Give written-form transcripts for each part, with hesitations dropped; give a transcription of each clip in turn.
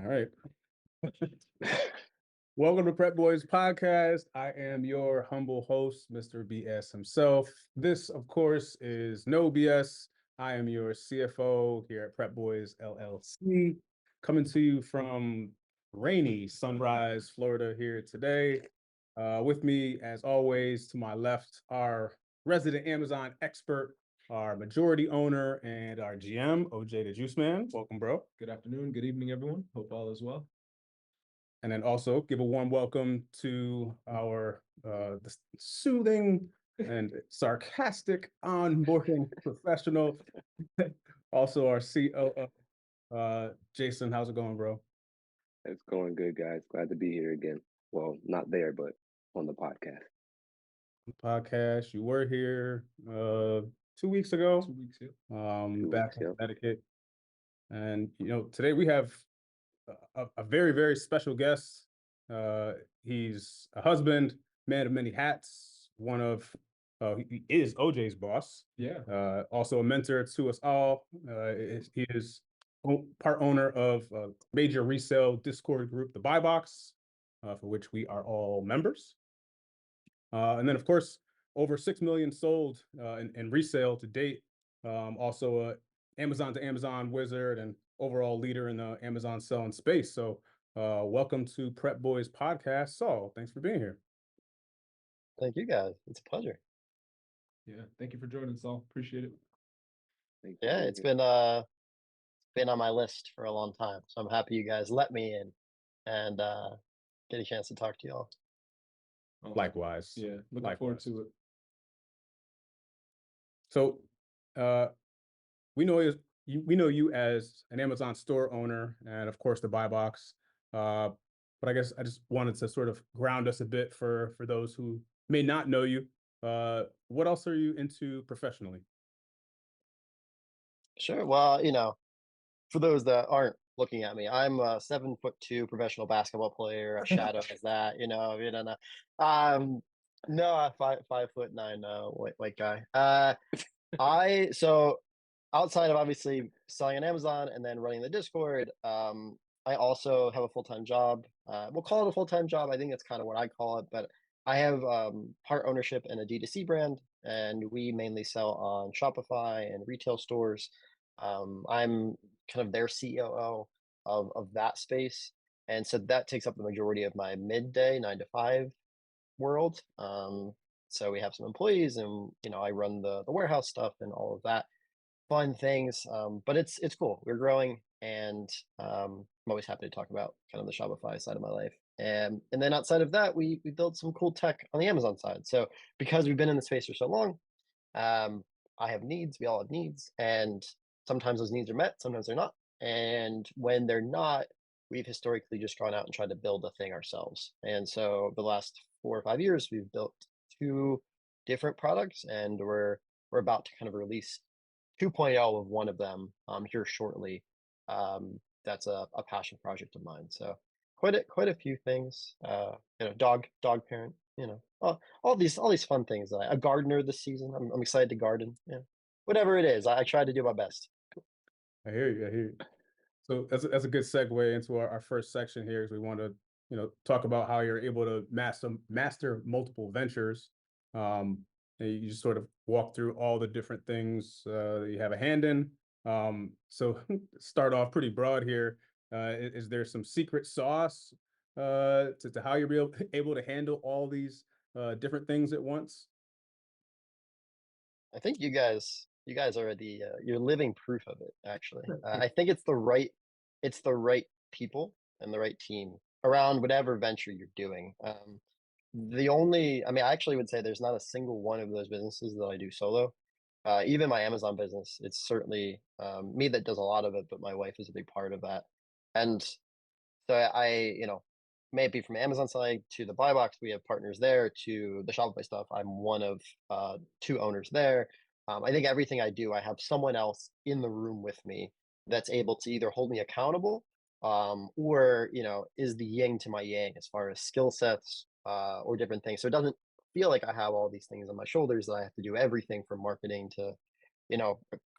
right. Welcome to Prep Boys Podcast. I am your humble host, Mr. BS himself. This, of course, is no BS. I am your CFO here at Prep Boys LLC, coming to you from rainy Sunrise, Florida here today. With me, as always, to my left, our resident Amazon expert, our majority owner, and our GM, OJ the Juice Man. Welcome, bro. Good afternoon, good evening, everyone. Hope all is well. And then also give a warm welcome to our the soothing and sarcastic onboarding professional, also our COO, Jason. How's it going, bro? It's going good, guys. Glad to be here again. Well, not there, but on the podcast. You were here 2 weeks ago. 2 weeks, yeah. 2 Back weeks, in yeah. Connecticut. And today we have a very, very special guest. He's a husband, man of many hats. He is OJ's boss. Yeah. Also a mentor to us all. He is part owner of a major resale Discord group, the Buy Box, for which we are all members. And then, of course, over 6 million sold in resale to date. Also a Amazon to Amazon wizard and overall leader in the Amazon selling space. So welcome to Prep Boys Podcast. Saul, thanks for being here. Thank you, guys. It's a pleasure. Yeah. Thank you for joining, Saul. Appreciate it. Thank you. Yeah, it's been on my list for a long time. So I'm happy you guys let me in and get a chance to talk to y'all. Likewise. Yeah. Looking forward to it. So we know you as an Amazon store owner and of course the Buy Box. But I guess I just wanted to sort of ground us a bit for those who may not know you. What else are you into professionally? Sure. Well, for those that aren't looking at me, I'm a 7'2" professional basketball player. A shadow is that, you don't know. No, I'm 5'9" white guy. So outside of obviously selling on Amazon and then running the Discord, I also have a full-time job. We'll call it a full-time job. I think that's kind of what I call it, but I have part ownership in a D2C brand, and we mainly sell on Shopify and retail stores. I'm kind of their COO of that space, and so that takes up the majority of my midday 9 to 5 world. So we have some employees, and I run the warehouse stuff and all of that fun things. But it's cool. We're growing, and I'm always happy to talk about kind of the Shopify side of my life. And then outside of that, we build some cool tech on the Amazon side. So because we've been in the space for so long, I have needs. We all have needs, and sometimes those needs are met, sometimes they're not. And when they're not, we've historically just gone out and tried to build a thing ourselves. And so the last 4 or 5 years, we've built 2 different products, and we're about to kind of release 2.0 of one of them here shortly. That's a passion project of mine. So quite a few things. Dog parent. All these fun things. A gardener this season. I'm excited to garden. Yeah, whatever it is, I try to do my best. I hear you. So that's a good segue into our first section here, because we want to talk about how you're able to master multiple ventures. And you just sort of walk through all the different things that you have a hand in. So start off pretty broad here. Is there some secret sauce to how you're able to handle all these different things at once? I think you guys are you're living proof of it. Actually, I think it's the right people and the right team around whatever venture you're doing. I actually would say there's not a single one of those businesses that I do solo. Even my Amazon business, it's certainly me that does a lot of it, but my wife is a big part of that. And so may it be from Amazon side to the Buy Box, we have partners there, to the Shopify stuff. I'm one of 2 owners there. I think everything I do, I have someone else in the room with me that's able to either hold me accountable, or is the yin to my yang as far as skill sets or different things. So it doesn't feel like I have all these things on my shoulders that I have to do everything from marketing to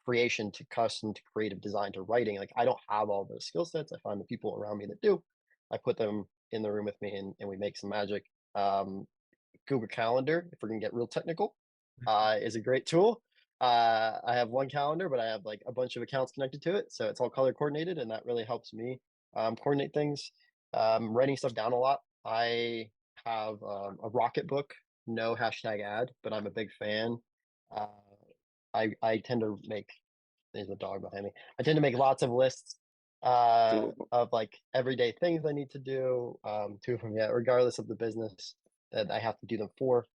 creation to custom to creative design to writing. Like I don't have all those skill sets. I find the people around me that do. I put them in the room with me and we make some magic. Google Calendar, if we're gonna get real technical, is a great tool. I have one calendar, but I have like a bunch of accounts connected to it, so it's all color coordinated, and that really helps me coordinate things. Writing stuff down a lot. I have a Rocket Book, no hashtag ad, but I'm a big fan. Uh, I tend to make there's a dog behind me. I tend to make lots of lists Two of 'em. of like everyday things I need to do. Two of them, yeah, regardless of the business that I have to do them for.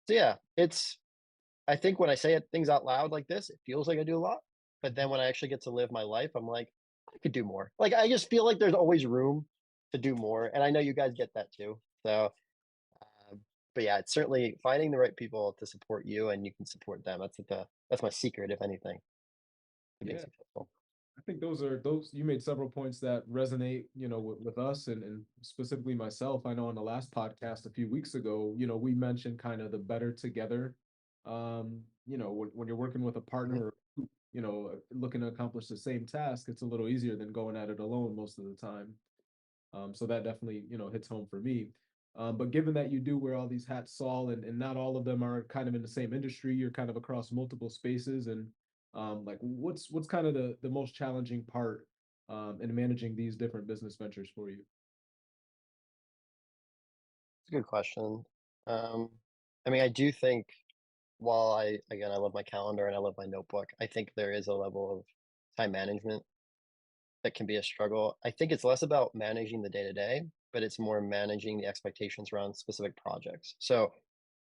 So yeah, it's I think when I say things out loud like this, it feels like I do a lot. But then when I actually get to live my life, I'm like, I could do more. Like I just feel like there's always room to do more, and I know you guys get that too. So, but yeah, it's certainly finding the right people to support you, and you can support them. That's my secret, if anything, to being Yeah. successful. I think those you made several points that resonate, with us and specifically myself. I know on the last podcast a few weeks ago, we mentioned kind of the better together. When you're working with a partner, or, looking to accomplish the same task, it's a little easier than going at it alone most of the time. So that definitely, hits home for me. But given that you do wear all these hats, Saul, and not all of them are kind of in the same industry, you're kind of across multiple spaces, and like what's kind of the most challenging part in managing these different business ventures for you? It's a good question. Um, I mean, I do think while I love my calendar and I love my notebook, I think there is a level of time management that can be a struggle. I think it's less about managing the day to day, but it's more managing the expectations around specific projects. So,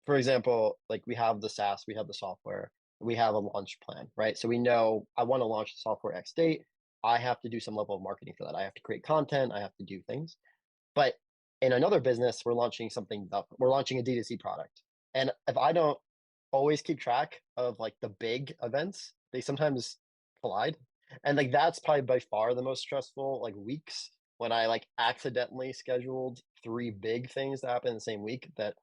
for example, like we have the SaaS, we have the software, we have a launch plan, right? So we know I want to launch the software X date. I have to do some level of marketing for that. I have to create content. I have to do things. But in another business, we're launching a D2C product. And if I don't always keep track of like the big events, they sometimes collide. And like that's probably by far the most stressful like weeks when I like accidentally scheduled three big things to happen in the same week that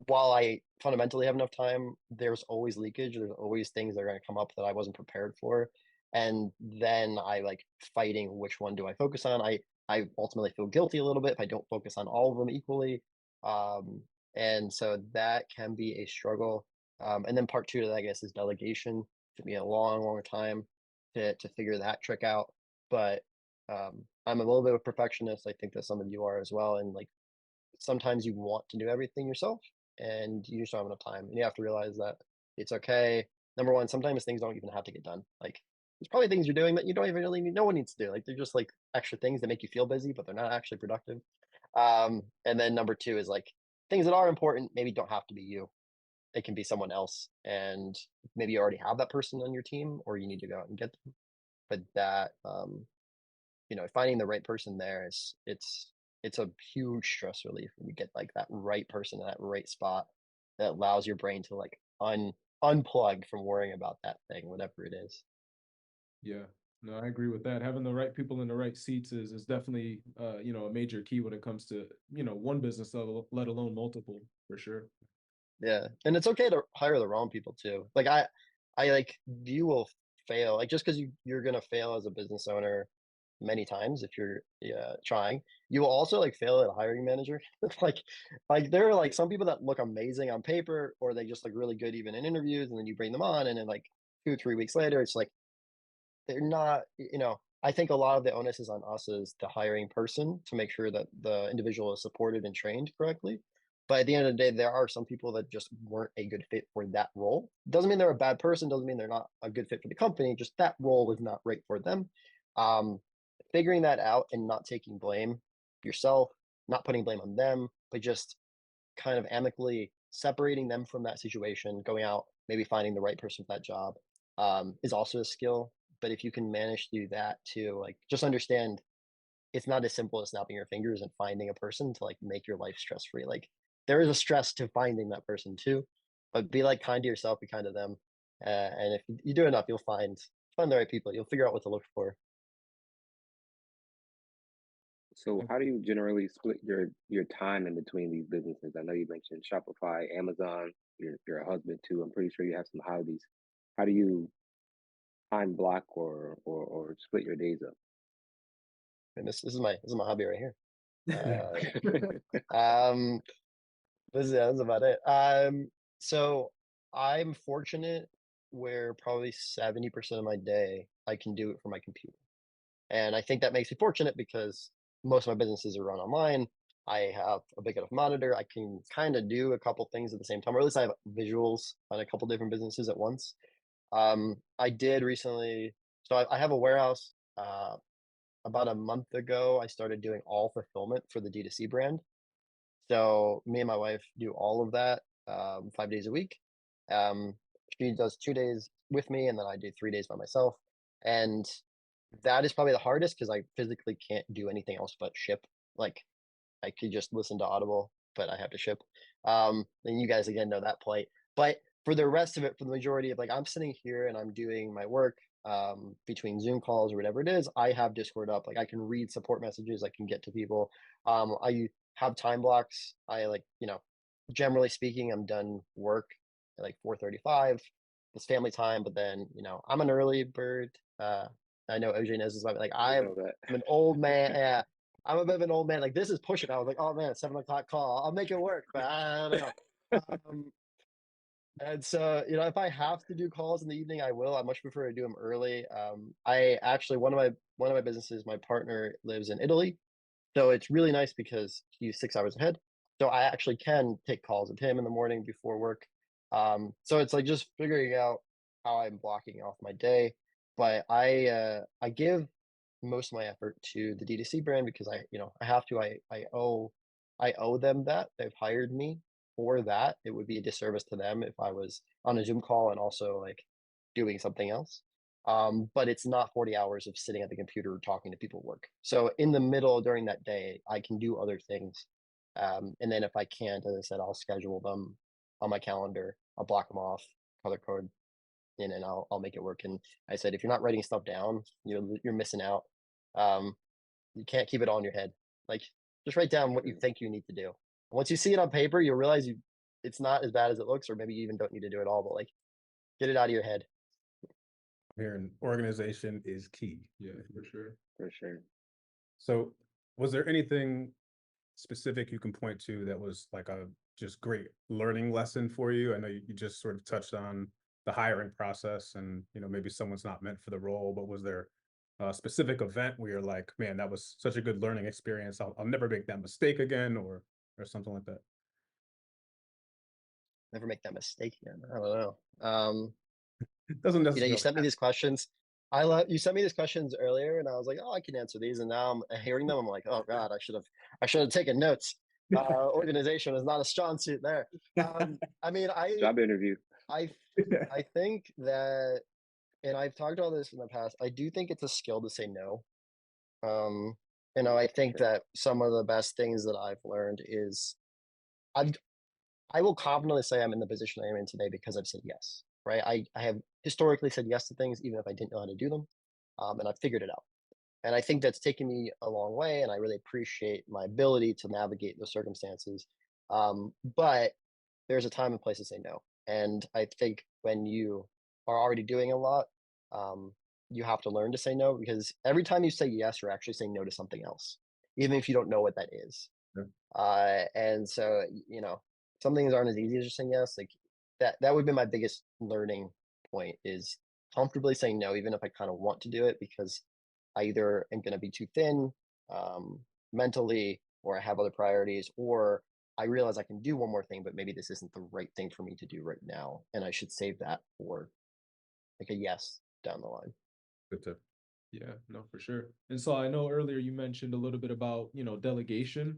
while I fundamentally have enough time, there's always leakage. There's always things that are going to come up that I wasn't prepared for. And then I like fighting which one do I focus on. I ultimately feel guilty a little bit if I don't focus on all of them equally. Um, and so that can be a struggle. And then part two of that, I guess, is delegation. It took me a long, long time to figure that trick out. But I'm a little bit of a perfectionist. I think that some of you are as well. And like sometimes you want to do everything yourself and you just don't have enough time. And you have to realize that it's okay. Number one, sometimes things don't even have to get done. Like there's probably things you're doing that you don't even really need, no one needs to do. Like they're just like extra things that make you feel busy, but they're not actually productive. And then number two is like things that are important maybe don't have to be you. It can be someone else. And maybe you already have that person on your team or you need to go out and get them. But that finding the right person there is it's a huge stress relief when you get like that right person in that right spot that allows your brain to like unplug from worrying about that thing, whatever it is. Yeah, no, I agree with that. Having the right people in the right seats is definitely a major key when it comes to one business, let alone multiple, for sure. Yeah, and it's okay to hire the wrong people too. Like I like you will fail. Like just because you're gonna fail as a business owner many times if you're trying, you will also like fail at a hiring manager. like like there are like some people that look amazing on paper, or they just look really good even in interviews, and then you bring them on, and then like 2 3 weeks later, it's like they're not. I think a lot of the onus is on us as the hiring person to make sure that the individual is supported and trained correctly. But at the end of the day, there are some people that just weren't a good fit for that role. Doesn't mean they're a bad person. Doesn't mean they're not a good fit for the company. Just that role was not right for them. Um, Figuring that out and not taking blame yourself, not putting blame on them, but just kind of amicably separating them from that situation, going out, maybe finding the right person for that job, is also a skill. But if you can manage to do that too, like just understand it's not as simple as snapping your fingers and finding a person to like make your life stress free. Like there is a stress to finding that person too, but be like kind to yourself, be kind to them, and if you do enough, you'll find the right people. You'll figure out what to look for. So how do you generally split your time in between these businesses? I know you mentioned Shopify, Amazon, you're a husband too. I'm pretty sure you have some hobbies. How do you time block or split your days up? And this is my hobby right here. Um, that's about it. So I'm fortunate where probably 70% of my day I can do it from my computer. And I think that makes me fortunate because most of my businesses are run online. I have a big enough monitor. I can kind of do a couple things at the same time, or at least I have visuals on a couple different businesses at once. I did recently, so I have a warehouse. About a month ago, I started doing all fulfillment for the D2C brand. So me and my wife do all of that 5 days a week. Um, she does 2 days with me, and then I do 3 days by myself. And that is probably the hardest because I physically can't do anything else but ship. Like I could just listen to Audible, but I have to ship. And you guys again know that plight. But for the rest of it, for the majority of like I'm sitting here and I'm doing my work between Zoom calls or whatever it is, I have Discord up. Like I can read support messages, I can get to people. I have time blocks. I like, generally speaking, I'm done work at like 4:35. It's family time, but then, I'm an early bird. I know OJ knows this about me. Like I know that. I'm an old man. Yeah, I'm a bit of an old man. Like this is pushing. I was like, oh man, 7 o'clock call. I'll make it work, but I don't know. Um, and so, if I have to do calls in the evening, I will. I much prefer to do them early. I actually one of my businesses, my partner lives in Italy, so it's really nice because he's 6 hours ahead. So I actually can take calls with him in the morning before work. So it's like just figuring out how I'm blocking off my day. But I give most of my effort to the D2C brand because I have to. I owe them that. They've hired me for that. It would be a disservice to them if I was on a Zoom call and also like doing something else. But it's not 40 hours of sitting at the computer talking to people work. So in the middle during that day, I can do other things. And then if I can't, as I said, I'll schedule them on my calendar. I'll block them off, color code in, and I'll make it work. And I said, if you're not writing stuff down, you're missing out. Um, you can't keep it all in your head. Like just write down what you think you need to do. Once you see it on paper, you'll realize it's not as bad as it looks, or maybe you even don't need to do it all. But like, get it out of your head. Here, and organization is key. Yeah, for sure. For sure. So was there anything specific you can point to that was like a just great learning lesson for you? I know you just sort of touched on the hiring process and, maybe someone's not meant for the role, but was there a specific event where you're like, man, that was such a good learning experience. I'll never make that mistake again or something like that. Never make that mistake again. I don't know. It doesn't You necessarily. sent me these questions. You sent me these questions earlier, and I was like, oh, I can answer these. And now I'm hearing them. I'm like, oh God, I should have taken notes. Organization is not a strong suit there. I mean, Job interview. I I think that, and I've talked about this in the past. I do think it's a skill to say no. Um, I think that some of the best things that I've learned is I've I will confidently say I'm in the position I am in today because I've said yes, right? I have historically said yes to things, even if I didn't know how to do them, and I've figured it out. And I think that's taken me a long way, and I really appreciate my ability to navigate those circumstances. But there's a time and place to say no. And I think when you are already doing a lot, um, you have to learn to say no because every time you say yes, you're actually saying no to something else, even if you don't know what that is. Yeah. And so, some things aren't as easy as just saying yes. Like that would be my biggest learning point is comfortably saying no, even if I kind of want to do it because I either am going to be too thin mentally, or I have other priorities, or I realize I can do one more thing, but maybe this isn't the right thing for me to do right now, and I should save that for like a yes down the line. Good tip. Yeah, no, for sure. And so I know earlier you mentioned a little bit about, delegation.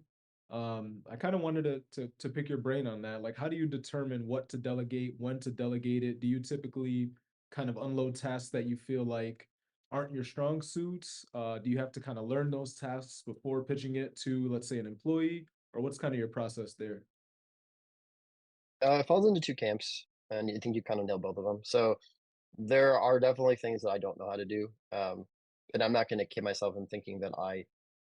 I kind of wanted to pick your brain on that. Like, how do you determine what to delegate, when to delegate it? Do you typically kind of unload tasks that you feel like aren't your strong suits? Do you have to kind of learn those tasks before pitching it to, let's say, an employee? Or what's kind of your process there? It falls into two camps, and I think you kind of nailed both of them. So there are definitely things that I don't know how to do, and I'm not going to kid myself in thinking that I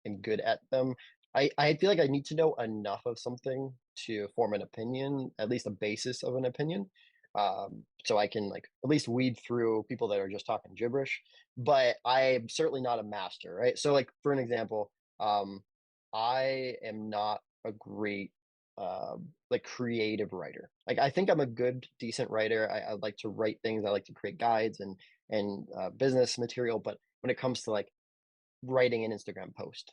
am good at them. I feel like I need to know enough of something to form an opinion, at least a basis of an opinion. So I can like at least weed through people that are just talking gibberish. But I'm certainly not a master, right? So like for an example, I am not a great like creative writer. Like I think I'm a good, decent writer. I like to write things. I like to create guides and business material. But when it comes to like writing an Instagram post,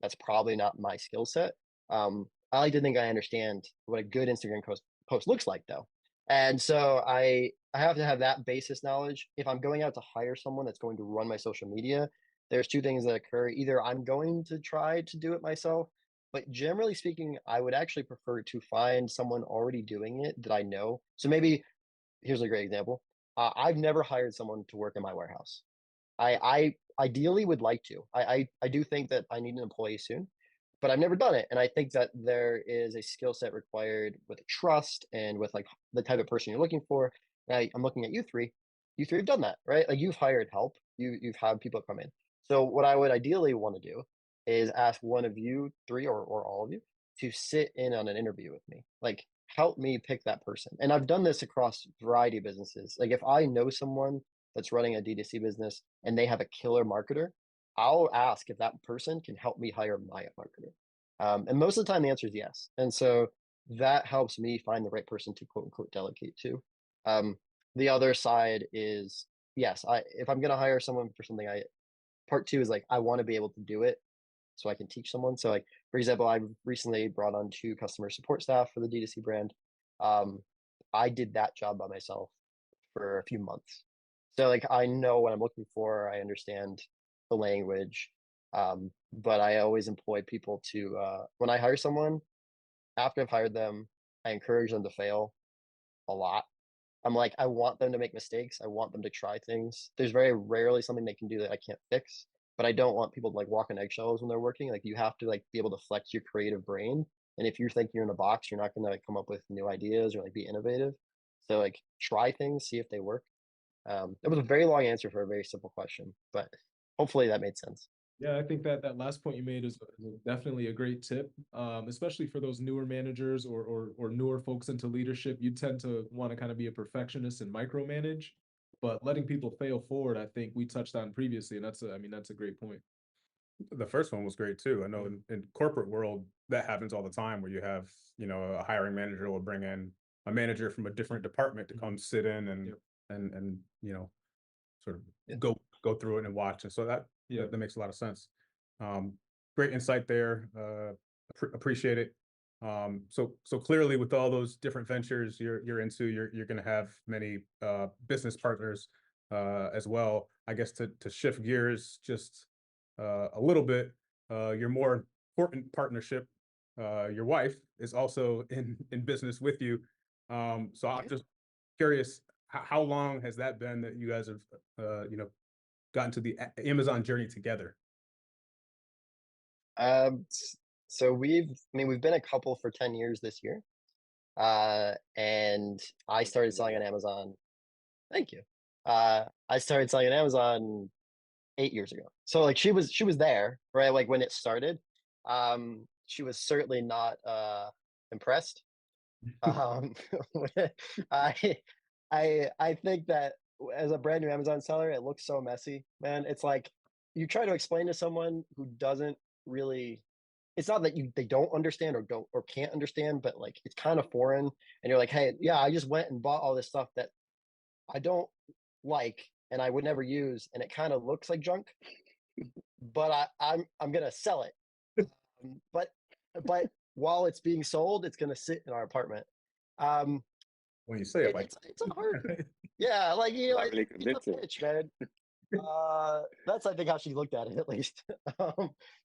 that's probably not my skill set. I like to think I understand what a good Instagram post looks like, though. And so I have to have that basis knowledge. If I'm going out to hire someone that's going to run my social media, there's two things that occur. Either I'm going to try to do it myself, but generally speaking, I would actually prefer to find someone already doing it that I know. So maybe here's a great example. I've never hired someone to work in my warehouse. I ideally would like to. I do think that I need an employee soon, but I've never done it. And I think that there is a skill set required with trust and with like the type of person you're looking for. And I'm looking at you three. You three have done that, right? Like you've hired help. You've had people come in. So what I would ideally want to do is ask one of you three or all of you to sit in on an interview with me. Like help me pick that person. And I've done this across a variety of businesses. Like if I know someone that's running a D2C business and they have a killer marketer, I'll ask if that person can help me hire my marketer. And most of the time, the answer is yes. And so that helps me find the right person to quote unquote delegate to. The other side is yes, if I'm going to hire someone for something, part two is like I want to be able to do it so I can teach someone. So like for example, I recently brought on 2 customer support staff for the D2C brand. Um, I did that job by myself for a few months. So like I know what I'm looking for. I understand the language. But I always employ people to when I hire someone, after I've hired them, I encourage them to fail a lot. I'm like, I want them to make mistakes. I want them to try things. There's very rarely something they can do that I can't fix, but I don't want people to like walk on eggshells when they're working. Like you have to like be able to flex your creative brain. And if you're thinking you're in a box, you're not gonna like come up with new ideas or like be innovative. So like try things, see if they work. It was a very long answer for a very simple question, but hopefully that made sense. Yeah, I think that that last point you made is definitely a great tip, especially for those newer managers or newer folks into leadership. You tend to want to kind of be a perfectionist and micromanage, but letting people fail forward, I think we touched on previously, and I mean, that's a great point. The first one was great too. I know in corporate world that happens all the time where you have, a hiring manager will bring in a manager from a different department to come sit in and Yep. and sort of Yeah. go through it and watch. And so that makes a lot of sense. Great insight there. Appreciate it. So clearly with all those different ventures you're into, you're going to have many business partners as well. I guess to shift gears just a little bit, your more important partnership, your wife is also in business with you. So I'm just curious, how long has that been that you guys have gotten to the Amazon journey together? So we've been a couple for 10 years this year. And I started selling on Amazon. Thank you. I started selling on Amazon 8 years ago. So like she was there, right? Like when it started. She was certainly not impressed. Um, I I think that as a brand new Amazon seller, it looks so messy, man. It's like you try to explain to someone who doesn't really. It's not that they don't understand or can't understand, but like it's kind of foreign. And you're like, hey, yeah, I just went and bought all this stuff that I don't like and I would never use, and it kind of looks like junk, but I'm gonna sell it. But while it's being sold, it's gonna sit in our apartment. Um, When you say it like it's a hard, yeah, like Not really it's a convincing. pitch, man. That's I think how she looked at it at least.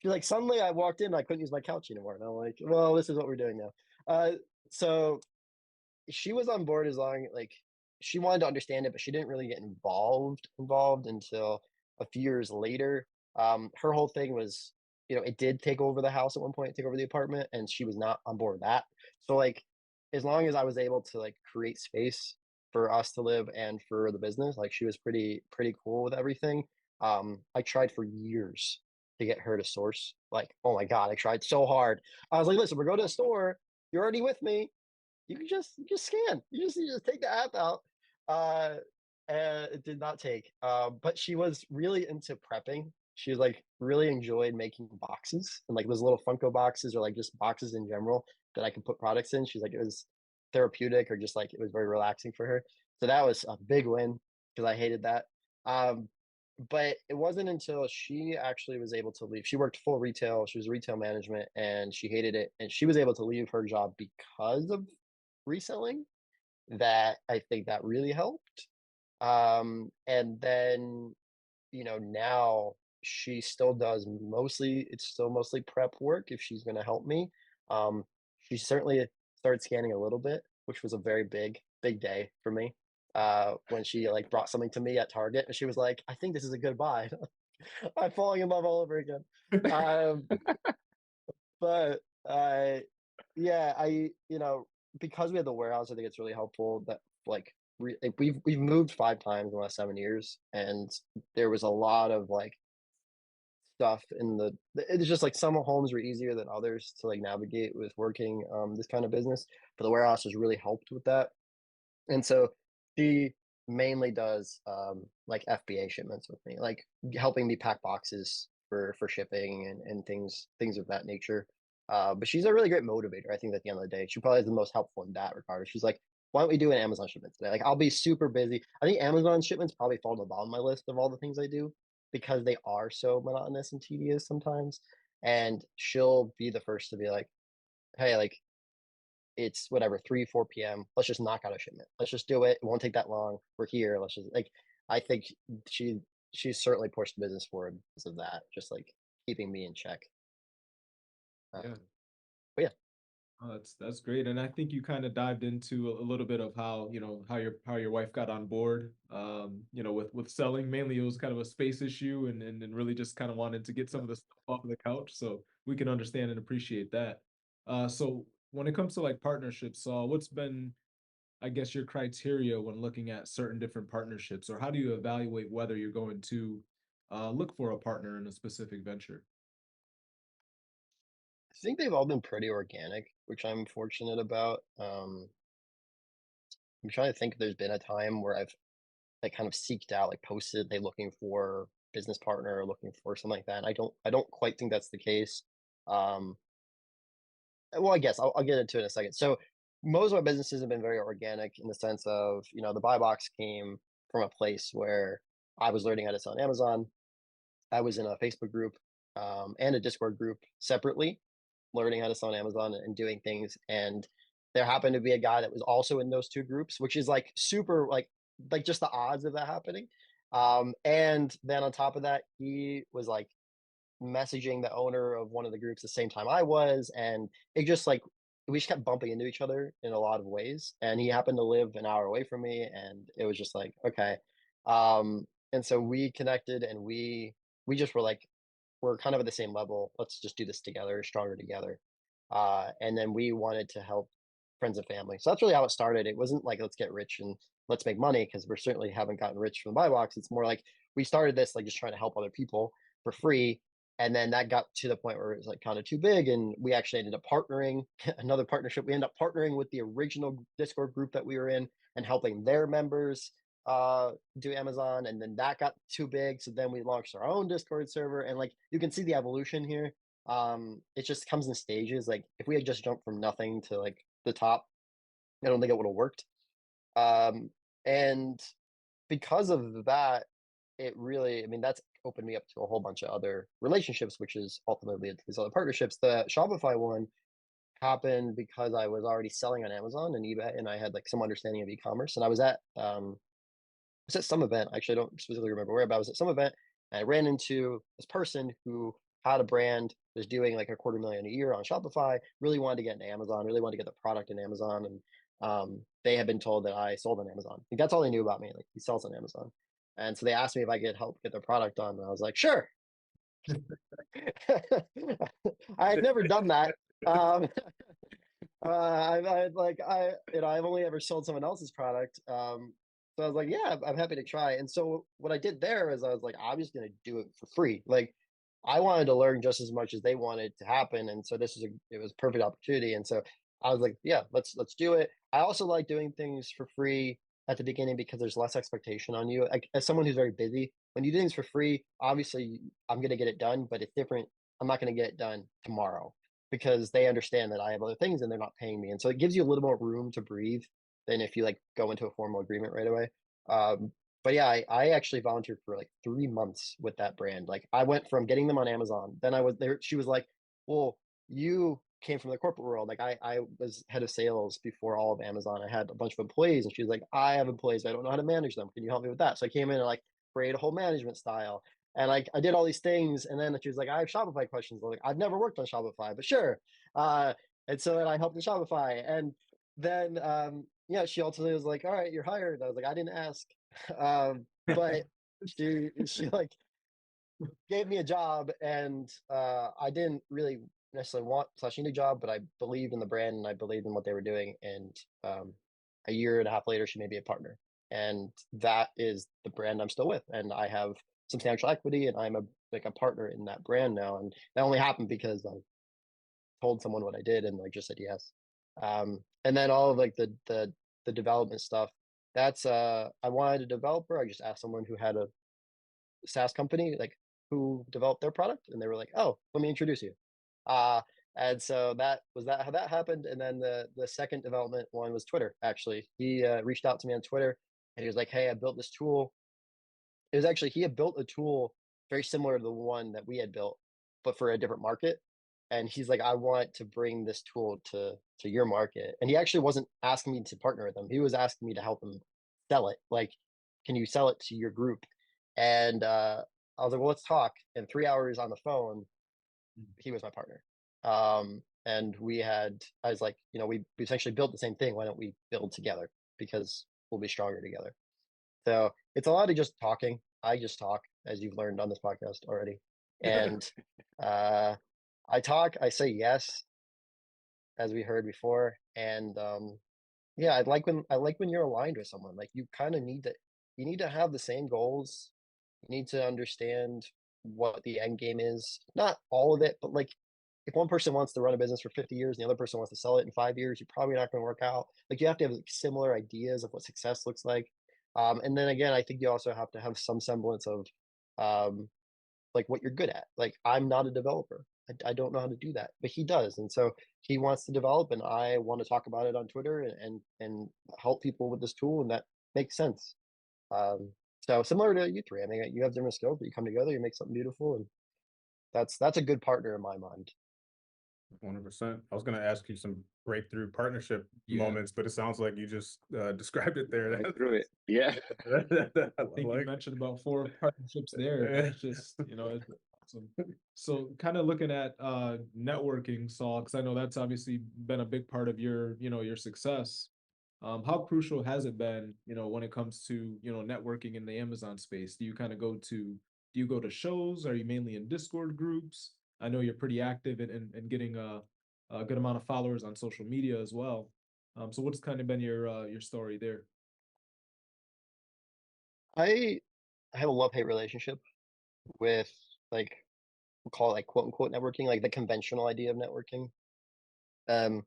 She's like, suddenly I walked in, and I couldn't use my couch anymore, and I'm like, well, this is what we're doing now. So she was on board as long like she wanted to understand it, but she didn't really get involved until a few years later. Her whole thing was, it did take over the house at one point, take over the apartment, and she was not on board with that. So like, as long as I was able to like create space for us to live and for the business, like she was pretty cool with everything. I tried for years to get her to source. Like, oh my god, I tried so hard. I was like, listen, we're going to the store. You're already with me. you can just scan. You just take the app out. And it did not take. But she was really into prepping. She was like really enjoyed making boxes and like those little Funko boxes or like just boxes in general that I could put products in. She's like it was therapeutic or just like it was very relaxing for her. So that was a big win because I hated that. Um, but it wasn't until she actually was able to leave. She worked full retail. She was retail management and she hated it. And she was able to leave her job because of reselling that I think that really helped. And then, now she still does it's still mostly prep work if she's going to help me. Um, she certainly started scanning a little bit, which was a very big day for me. When she like brought something to me at Target and she was like, I think this is a good buy. I'm falling in love all over again. Um, but yeah, because we had the warehouse, I think it's really helpful that like like, we've moved 5 times in the last 7 years, and there was a lot of like stuff in it's just like some homes were easier than others to like navigate with working this kind of business, but the warehouse has really helped with that. And so she mainly does like FBA shipments with me, like helping me pack boxes for shipping and things of that nature. But she's a really great motivator. I think at the end of the day, she probably is the most helpful in that regard. She's like, why don't we do an Amazon shipment today? Like I'll be super busy. I think Amazon shipments probably fall to the bottom of my list of all the things I do because they are so monotonous and tedious sometimes. And she'll be the first to be like, hey, like it's whatever 3 4 p.m. Let's just knock out a shipment. Let's just do it. It won't take that long. We're here. Let's just like I think she she's certainly pushed the business forward because of that, just like keeping me in check. Yeah. But yeah, Oh, that's great, and I think you kind of dived into a little bit of how how your wife got on board. With selling. Mainly, it was kind of a space issue, and really just kind of wanted to get some of the stuff off of the couch. So we can understand and appreciate that. So when it comes to like partnerships, Saul, what's been, I guess, your criteria when looking at certain different partnerships, or how do you evaluate whether you're going to look for a partner in a specific venture? I think they've all been pretty organic, which I'm fortunate about. I'm trying to think if there's been a time where I've like kind of seeked out, like posted, they looking for business partner or looking for something like that. And I don't quite think that's the case. Um, well, I guess I'll get into it in a second. So most of my businesses have been very organic in the sense of, the buy box came from a place where I was learning how to sell on Amazon. I was in a Facebook group and a Discord group separately, learning how to sell on Amazon and doing things. And there happened to be a guy that was also in those two groups, which is like super like just the odds of that happening. And then on top of that, he was like messaging the owner of one of the groups the same time I was, and it just like we just kept bumping into each other in a lot of ways. And he happened to live an hour away from me, and it was just like okay. And so we connected, and we just were like we're kind of at the same level. Let's just do this together, stronger together. And then we wanted to help friends and family. So that's really how it started. It wasn't like let's get rich and let's make money because we certainly haven't gotten rich from the buy box. It's more like we started this like just trying to help other people for free. And then that got to the point where it was like kind of too big. And we actually ended up partnering, another partnership. We ended up partnering with the original Discord group that we were in and helping their members do Amazon. And then that got too big. So then we launched our own Discord server. And like you can see the evolution here. It just comes in stages. Like if we had just jumped from nothing to like the top, I don't think it would have worked. Um, and because of that, it really, I mean, that's opened me up to a whole bunch of other relationships, which is ultimately these other partnerships. The Shopify one happened because I was already selling on Amazon and eBay, and I had like some understanding of e-commerce. And I was at some event. Actually, I don't specifically remember where, but I was at some event and I ran into this person who had a brand, was doing like a 250,000 a year on Shopify, really wanted to get into Amazon, really wanted to get the product in Amazon. And they had been told that I sold on Amazon. Like, that's all they knew about me. Like he sells on Amazon. And so they asked me if I could help get their product on. And I was like, sure. I had never done that. Um, I've only ever sold someone else's product. So I was like, yeah, I'm happy to try. And so what I did there is I was like, I'm just going to do it for free. Like I wanted to learn just as much as they wanted to happen. And so it was a perfect opportunity. And so I was like, yeah, let's do it. I also like doing things for free at the beginning because there's less expectation on you. Like as someone who's very busy, when you do things for free, obviously I'm gonna get it done, but it's different. I'm not gonna get it done tomorrow because they understand that I have other things and they're not paying me. And so it gives you a little more room to breathe than if you like go into a formal agreement right away. Um, but yeah, I actually volunteered for like 3 months with that brand. Like I went from getting them on Amazon, then I was there. She was like, well, you came from the corporate world. Like I was head of sales before all of Amazon. I had a bunch of employees, and she was like, I have employees. I don't know how to manage them. Can you help me with that? So I came in and like create a whole management style. And like I did all these things, and then she was like, I have Shopify questions. I'm like, I've never worked on Shopify, but sure. And so then I helped with Shopify. And then yeah, she ultimately was like, all right, you're hired. I was like, I didn't ask. But she like gave me a job, and I didn't really necessarily want slash need a job, but I believed in the brand and I believed in what they were doing. And a year and a half later, she made me a partner, and that is the brand I'm still with, and I have substantial equity, and I'm a like a partner in that brand now. And that only happened because I told someone what I did and like just said yes. And then all of like the development stuff. That's I wanted a developer. I just asked someone who had a SaaS company, like who developed their product, and they were like, "Oh, let me introduce you." Uh, and so that was that how that happened. And then the second development one was Twitter. Actually, he reached out to me on Twitter, and he was like, "Hey, I built this tool." It was actually he had built a tool very similar to the one that we had built, but for a different market. And he's like, "I want to bring this tool to your market." And he actually wasn't asking me to partner with him. He was asking me to help him sell it. Like, can you sell it to your group? And I was like, well, let's talk. And 3 hours on the phone, he was my partner. And I was like, we essentially built the same thing. Why don't we build together? Because we'll be stronger together. So it's a lot of just talking. I just talk, as you've learned on this podcast already. And uh, I talk, I say yes, as we heard before. And yeah, I like when you're aligned with someone. Like you kind of need to have the same goals. You need to understand what the end game is. Not all of it, but like if one person wants to run a business for 50 years and the other person wants to sell it in 5 years, you're probably not going to work out. Like you have to have like, similar ideas of what success looks like. And then again, I think you also have to have some semblance of um, like what you're good at. Like I'm not a developer. I don't know how to do that, but he does. And so he wants to develop, and I want to talk about it on Twitter and help people with this tool, and that makes sense. Um, so similar to you three, I mean, you have different skills, but you come together, you make something beautiful, and that's a good partner in my mind. 100%. I was going to ask you some breakthrough partnership Yeah. moments, but it sounds like you just described it there. Right through it. Yeah. I think you mentioned about 4 partnerships there. It's just, it's awesome. So kind of looking at networking, Saul, because I know that's obviously been a big part of your success. How crucial has it been, when it comes to, networking in the Amazon space? Do you go to shows? Are you mainly in Discord groups? I know you're pretty active in getting a good amount of followers on social media as well. So what's kind of been your story there? I have a love-hate relationship with like we'll call it like quote unquote networking, like the conventional idea of networking. Um,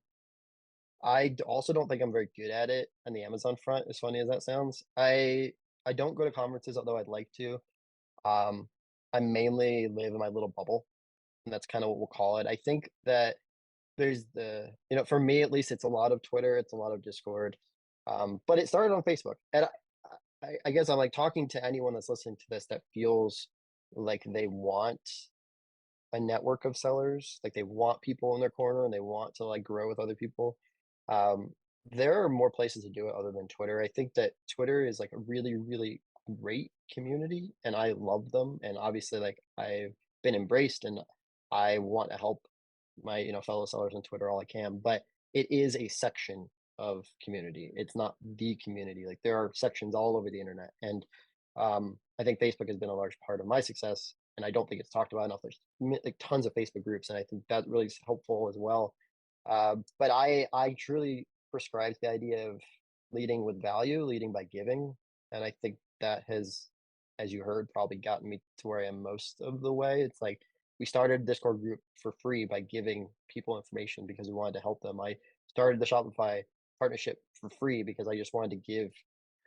also don't think I'm very good at it on the Amazon front, as funny as that sounds. I don't go to conferences, although I'd like to. Um, I mainly live in my little bubble, and that's kind of what we'll call it. I think that there's for me at least, it's a lot of Twitter, it's a lot of Discord, but it started on Facebook. And I guess I'm like talking to anyone that's listening to this that feels like they want a network of sellers, like they want people in their corner and they want to like grow with other people. Um, there are more places to do it other than Twitter. I think that Twitter is like a really, really great community, and I love them. And obviously, like I've been embraced, and I want to help my fellow sellers on Twitter all I can. But it is a section of community. It's not the community. Like there are sections all over the internet, and I think Facebook has been a large part of my success, and I don't think it's talked about enough. There's like tons of Facebook groups, and I think that really is helpful as well. But I truly prescribe to the idea of leading with value, leading by giving, and I think that has, as you heard, probably gotten me to where I am most of the way. It's like we started a Discord group for free by giving people information because we wanted to help them. I started the Shopify partnership for free because I just wanted to give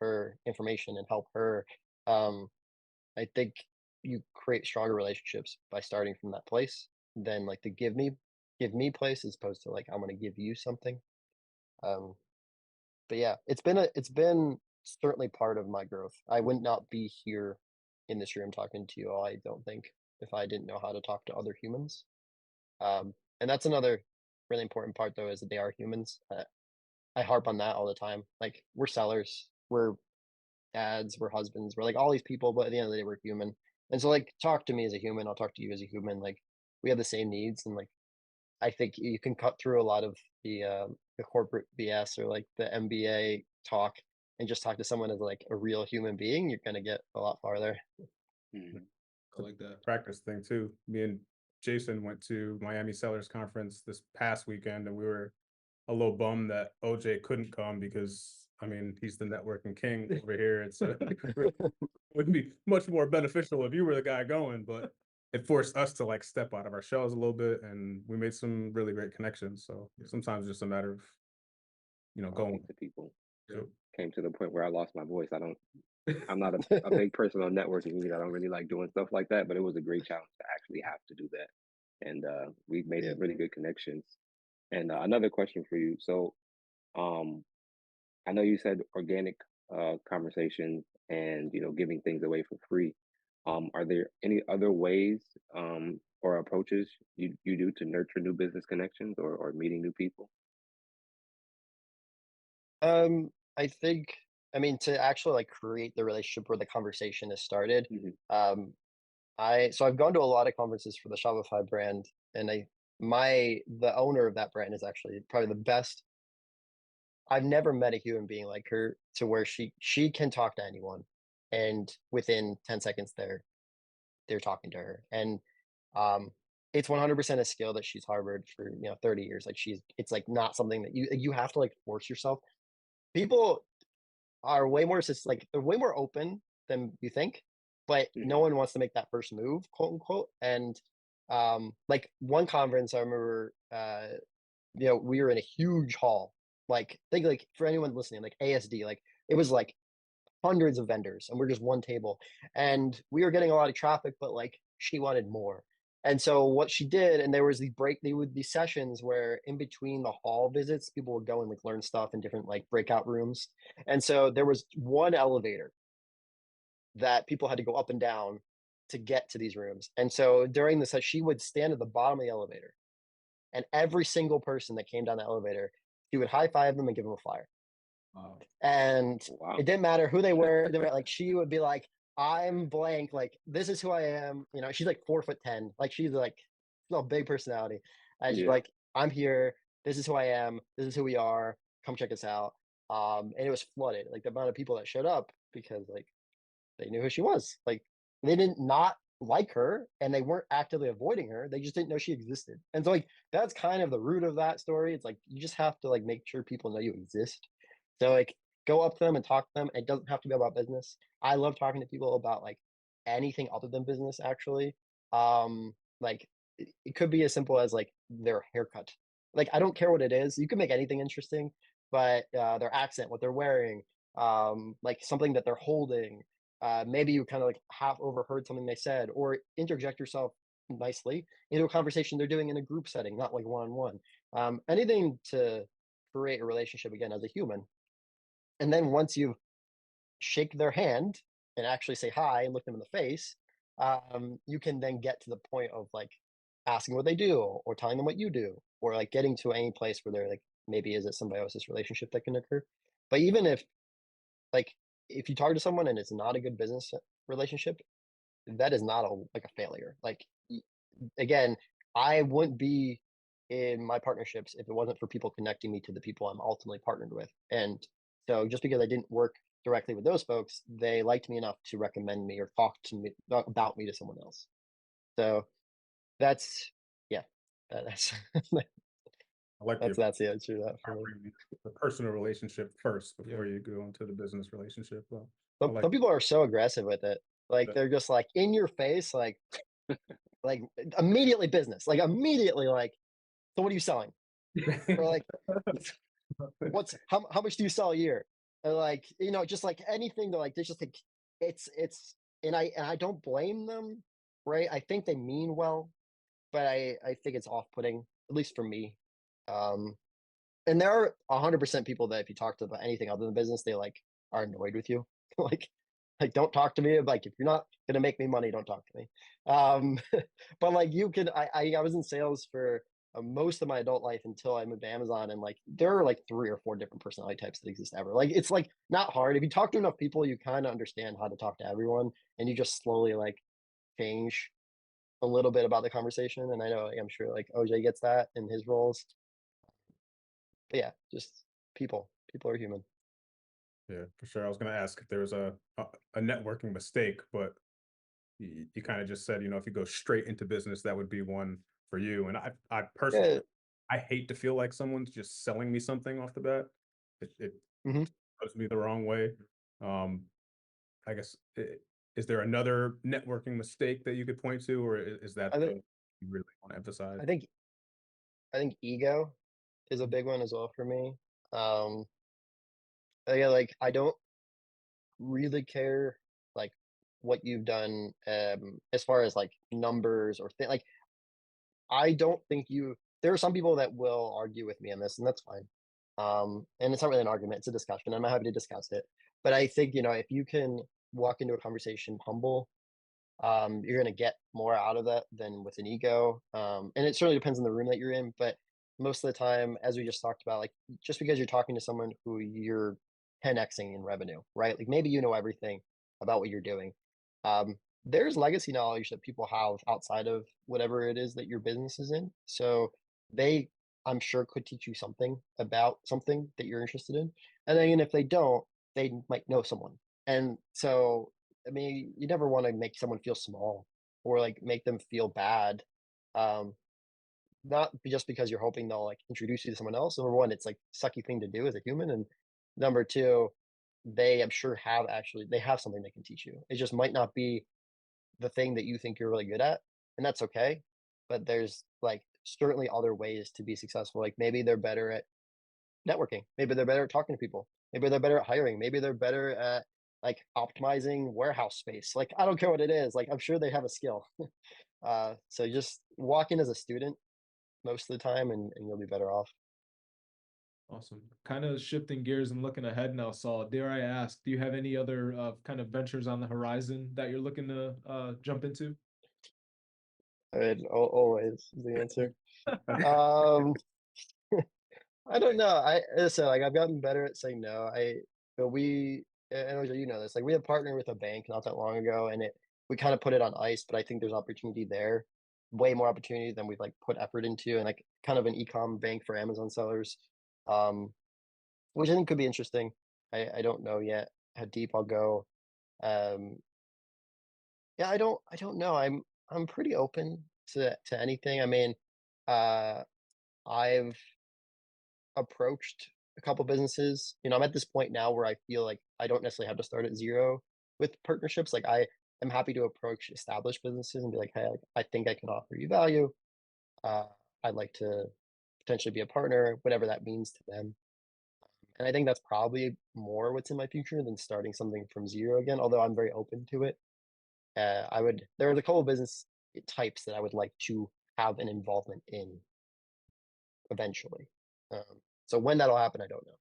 her information and help her. I think you create stronger relationships by starting from that place than like the give me place as opposed to like I'm gonna give you something. Um, but yeah, it's been certainly part of my growth. I would not be here in this room talking to you all, I don't think, if I didn't know how to talk to other humans. And that's another really important part though, is that they are humans. I harp on that all the time. Like we're sellers, we're dads, we're husbands, we're like all these people, but at the end of the day, we're human. And so like talk to me as a human, I'll talk to you as a human. Like we have the same needs, and like I think you can cut through a lot of the corporate BS or like the MBA talk and just talk to someone as like a real human being. You're gonna get a lot farther. Mhm. I like that. Practice thing too. Me and Jason went to Miami Sellers Conference this past weekend, and we were a little bummed that OJ couldn't come because I mean he's the networking king over here. It's would be much more beneficial if you were the guy going, but it forced us to like step out of our shells a little bit, and we made some really great connections. So sometimes it's just a matter of Talking going to people. Yeah. Came to the point where I lost my voice. I'm not a big person on networking. I don't really like doing stuff like that, but it was a great challenge to actually have to do that. And we made Yeah. really good connections. And another question for you. So I know you said organic conversations and giving things away for free. Are there any other ways or approaches you do to nurture new business connections or meeting new people? I think, I mean, to actually like create the relationship where the conversation is started. Mhm. I've gone to a lot of conferences for the Shopify brand, and the owner of that brand is actually probably the best. I've never met a human being like her to where she can talk to anyone, and within 10 seconds they're talking to her. And um it's 100% a skill that she's harbored for 30 years. Like it's like not something that you have to like force yourself. People are way more like they're way more open than you think, but no Mhm. one wants to make that first move, quote unquote. And like one conference I remember, we were in a huge hall. Like think like for anyone listening, like ASD, like it was like hundreds of vendors and we're just one table. And we were getting a lot of traffic, but like she wanted more. And so what she did, and there was there would be sessions where in between the hall visits, people would go and like learn stuff in different like breakout rooms. And so there was one elevator that people had to go up and down to get to these rooms. And so during this, she would stand at the bottom of the elevator, and every single person that came down the elevator, she would high five them and give them a flyer. Wow. And Wow. it didn't matter who they were. They were like, she would be like, I'm blank. Like, this is who I am. She's like 4'10". Like, she's like a big personality. And she's Yeah. like, I'm here. This is who I am. This is who we are. Come check us out. And it was flooded. Like the amount of people that showed up because like they knew who she was. Like they didn't not like her and they weren't actively avoiding her. They just didn't know she existed. And so like that's kind of the root of that story. It's like you just have to like make sure people know you exist. So like go up to them and talk to them. It doesn't have to be about business. I love talking to people about like anything other than business actually. Like it could be as simple as like their haircut. Like I don't care what it is. You can make anything interesting, but their accent, what they're wearing, like something that they're holding, maybe you kind of like half overheard something they said, or interject yourself nicely into a conversation they're doing in a group setting, not like one-on-one. Anything to create a relationship again as a human. And then once you shake their hand and actually say hi and look them in the face, you can then get to the point of like asking what they do or telling them what you do, or like getting to any place where they're like, maybe is it symbiosis relationship that can occur. But even if like if you talk to someone and it's not a good business relationship, that is not like a failure. Like again, I wouldn't be in my partnerships if it wasn't for people connecting me to the people I'm ultimately partnered with. And so just because I didn't work directly with those folks, they liked me enough to recommend me or talk to me about me to someone else. So that's yeah, that's I like that's the answer to that for me. the personal relationship first before you go into the business relationship. Well, Some people are so aggressive with it. Like that. they're just like in your face, like immediately business, like immediately like, so what are you selling? Or like, how much do you sell a year? Or like, just like anything to like, there's just like, it's, and I don't blame them, right? I think they mean well, but I think it's off-putting, at least for me. Um, and there are 100% people that if you talk to about anything other than business, they like are annoyed with you. like, don't talk to me. Like, if you're not gonna make me money, don't talk to me. Um, but like you can, I was in sales for most of my adult life until I moved to Amazon, and like there are like 3 or 4 different personality types that exist ever. Like it's like not hard if you talk to enough people, you kind of understand how to talk to everyone, and you just slowly like change a little bit about the conversation. And I know, like, I'm sure like OJ gets that in his roles. But yeah, just people. People are human. Yeah, for sure. I was going to ask if there was a networking mistake, but you kind of just said, if you go straight into business, that would be one for you. And I personally, Yeah. I hate to feel like someone's just selling me something off the bat. It hmm rubs me the wrong way. Um, I guess, is there another networking mistake that you could point to, or is that I the think you really want to emphasize? I think I think ego is a big one as well for me. Um, yeah, like I don't really care like what you've done as far as like numbers or like I don't think you there are some people that will argue with me on this, and that's fine. And it's not really an argument, it's a discussion. I'm happy to discuss it. But I think, if you can walk into a conversation humble, you're going to get more out of that than with an ego. And it certainly depends on the room that you're in, but most of the time, as we just talked about, like just because you're talking to someone who you're 10xing in revenue, right? Like maybe you know everything about what you're doing. Um, there's legacy knowledge that people have outside of whatever it is that your business is in. So they, I'm sure, could teach you something about something that you're interested in. And then if they don't, they might know someone. And so I mean, you never want to make someone feel small or like make them feel bad. Um, not just because you're hoping they'll like introduce you to someone else. Number one, it's like sucky thing to do as a human, and number two, they I'm sure they have something they can teach you. It just might not be the thing that you think you're really good at, and that's okay. But there's like certainly other ways to be successful. Like maybe they're better at networking. Maybe they're better at talking to people. Maybe they're better at hiring. Maybe they're better at like optimizing warehouse space. Like I don't care what it is. Like I'm sure they have a skill. So just walk in as a student most of the time, and you'll be better off. Awesome. Kind of shifting gears and looking ahead now, Saul. Dare I ask, do you have any other kind of ventures on the horizon that you're looking to jump into? Always is the answer. Um, I don't know. So like I've gotten better at saying no. But we and OJ, you know this. Like we had partnered with a bank not that long ago, and we kind of put it on ice. But I think there's opportunity there, way more opportunity than we've like put effort into, and like kind of an e-com bank for Amazon sellers, um, which I think could be interesting. I don't know yet how deep I'll go. Um, yeah, I don't know. I'm pretty open to anything. I mean, uh, I've approached a couple businesses. I'm at this point now where I feel like I don't necessarily have to start at zero with partnerships. Like I am happy to approach established businesses and be like, hey, I think I can offer you value. Uh, I'd like to potentially be a partner, whatever that means to them. And I think that's probably more what's in my future than starting something from zero again, although I'm very open to it. There are a couple of business types that I would like to have an involvement in eventually. So when that'll happen, I don't know.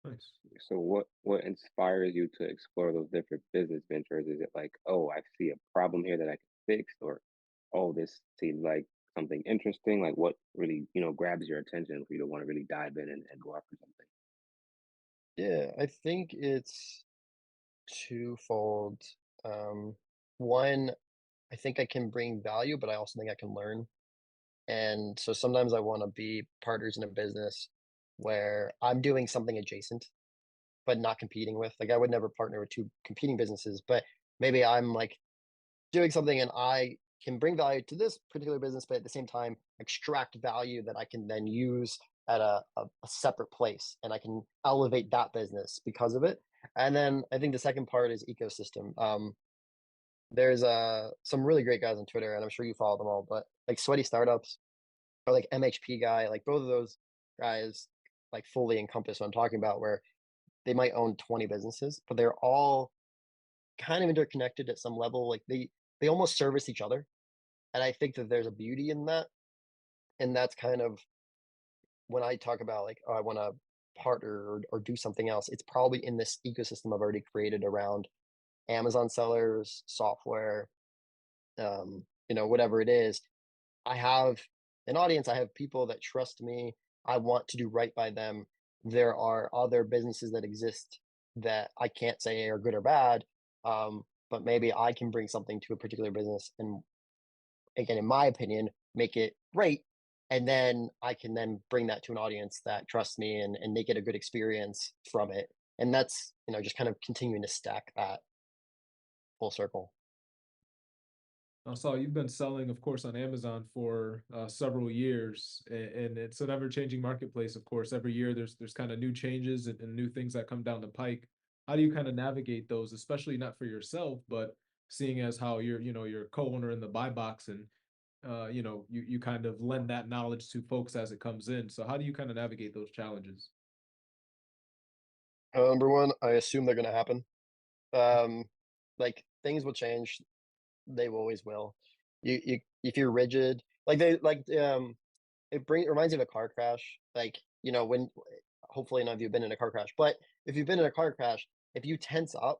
Nice. So what inspires you to explore those different business ventures? Is it like, oh, I see a problem here that I can fix, or oh, this seems like something interesting? Like what really, grabs your attention for you to want to really dive in and go after something? Yeah, I think it's twofold. Um, One, I think I can bring value, but I also think I can learn. And so sometimes I want to be partners in a business where I'm doing something adjacent, but not competing with. Like I would never partner with two competing businesses, but maybe I'm like doing something and I can bring value to this particular business, but at the same time extract value that I can then use at a separate place, and I can elevate that business because of it. And then I think the second part is ecosystem. There's some really great guys on Twitter, and I'm sure you follow them all, but like Sweaty Startups, or like MHP guy, like both of those guys like fully encompass what I'm talking about, where they might own 20 businesses, but they're all kind of interconnected at some level. Like they almost service each other. And I think that there's a beauty in that. And that's kind of when I talk about like, oh, I want to partner or do something else, it's probably in this ecosystem I've already created around Amazon sellers, software, whatever it is. I have an audience, I have people that trust me. I want to do right by them. There are other businesses that exist that I can't say are good or bad, but maybe I can bring something to a particular business and, again, in my opinion, make it great. And then I can then bring that to an audience that trusts me and they get a good experience from it. And that's, just kind of continuing to stack that full circle. Saul, you've been selling, of course, on Amazon for several years, and it's an ever-changing marketplace. Of course, every year there's kind of new changes and new things that come down the pike. How do you kind of navigate those, especially not for yourself, but seeing as how you're co-owner in the buy box, and you kind of lend that knowledge to folks as it comes in. So how do you kind of navigate those challenges? Number one, I assume they're going to happen. Like things will change. They always will. If you're rigid, it reminds you of a car crash. Like, when hopefully none of you have been in a car crash, but if you've been in a car crash, if you tense up,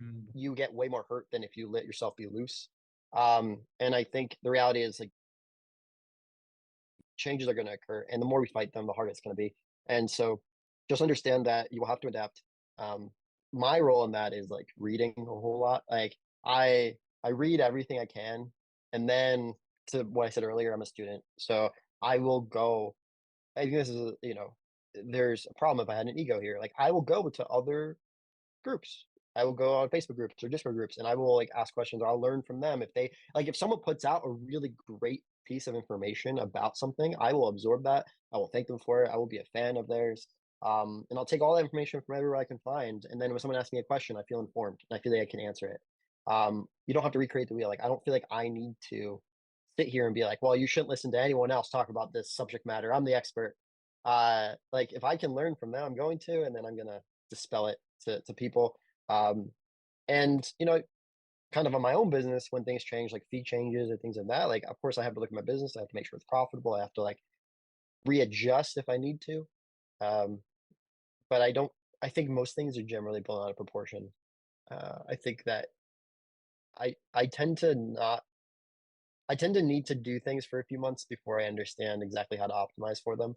Mm. you get way more hurt than if you let yourself be loose. And I think the reality is like changes are going to occur, and the more we fight them, the harder it's going to be. And so, just understand that you will have to adapt. My role in that is like reading a whole lot. Like I read everything I can, and then to what I said earlier, I'm a student, so I will go. I think this is there's a problem if I had an ego here. Like I will go to other groups. I will go on Facebook groups or Discord groups and I will like ask questions or I'll learn from them. If they like if someone puts out a really great piece of information about something, I will absorb that. I will thank them for it. I will be a fan of theirs. And I'll take all that information from everywhere I can find. And then when someone asks me a question, I feel informed and I feel like I can answer it. You don't have to recreate the wheel. Like I don't feel like I need to sit here and be like, well, you shouldn't listen to anyone else talk about this subject matter. I'm the expert. Like if I can learn from them, I'm going to, and then I'm gonna dispel it to people. Um, and kind of on my own business, when things change, like fee changes or things like that, like of course I have to look at my business. I have to make sure it's profitable. I have to like readjust if I need to. Um, but I don't. I think most things are generally blown out of proportion. I think that I tend to not. I tend to need to do things for a few months before I understand exactly how to optimize for them.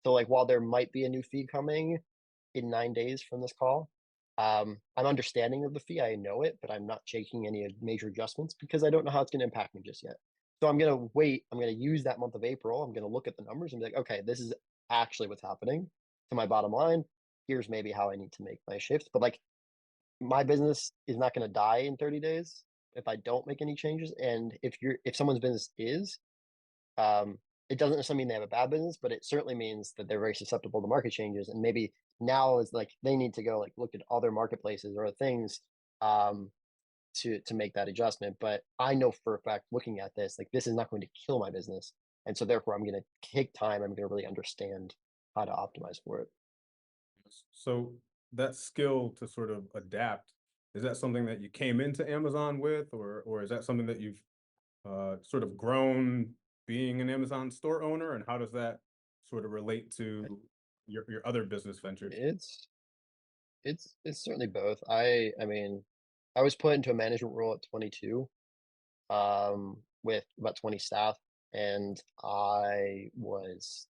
So like while there might be a new fee coming in 9 days from this call, I'm understanding of the fee. I know it, but I'm not making any major adjustments because I don't know how it's going to impact me just yet. So I'm going to wait. I'm going to use that month of April. I'm going to look at the numbers and be like, okay, this is actually what's happening to my bottom line. Here's maybe how I need to make my shifts. But like my business is not going to die in 30 days if I don't make any changes. And if someone's business is, um, it doesn't necessarily mean they have a bad business, but it certainly means that they're very susceptible to market changes. And maybe now is like they need to go like look at other marketplaces or things um, to make that adjustment. But I know for a fact, looking at this, like this is not going to kill my business, and so therefore I'm going to take time. I'm going to really understand how to optimize for it. So that skill to sort of adapt, is that something that you came into Amazon with, or is that something that you've sort of grown being an Amazon store owner? And how does that sort of relate to your other business ventures? It's certainly both. I mean, I was put into a management role at 22, with about 20 staff, and it was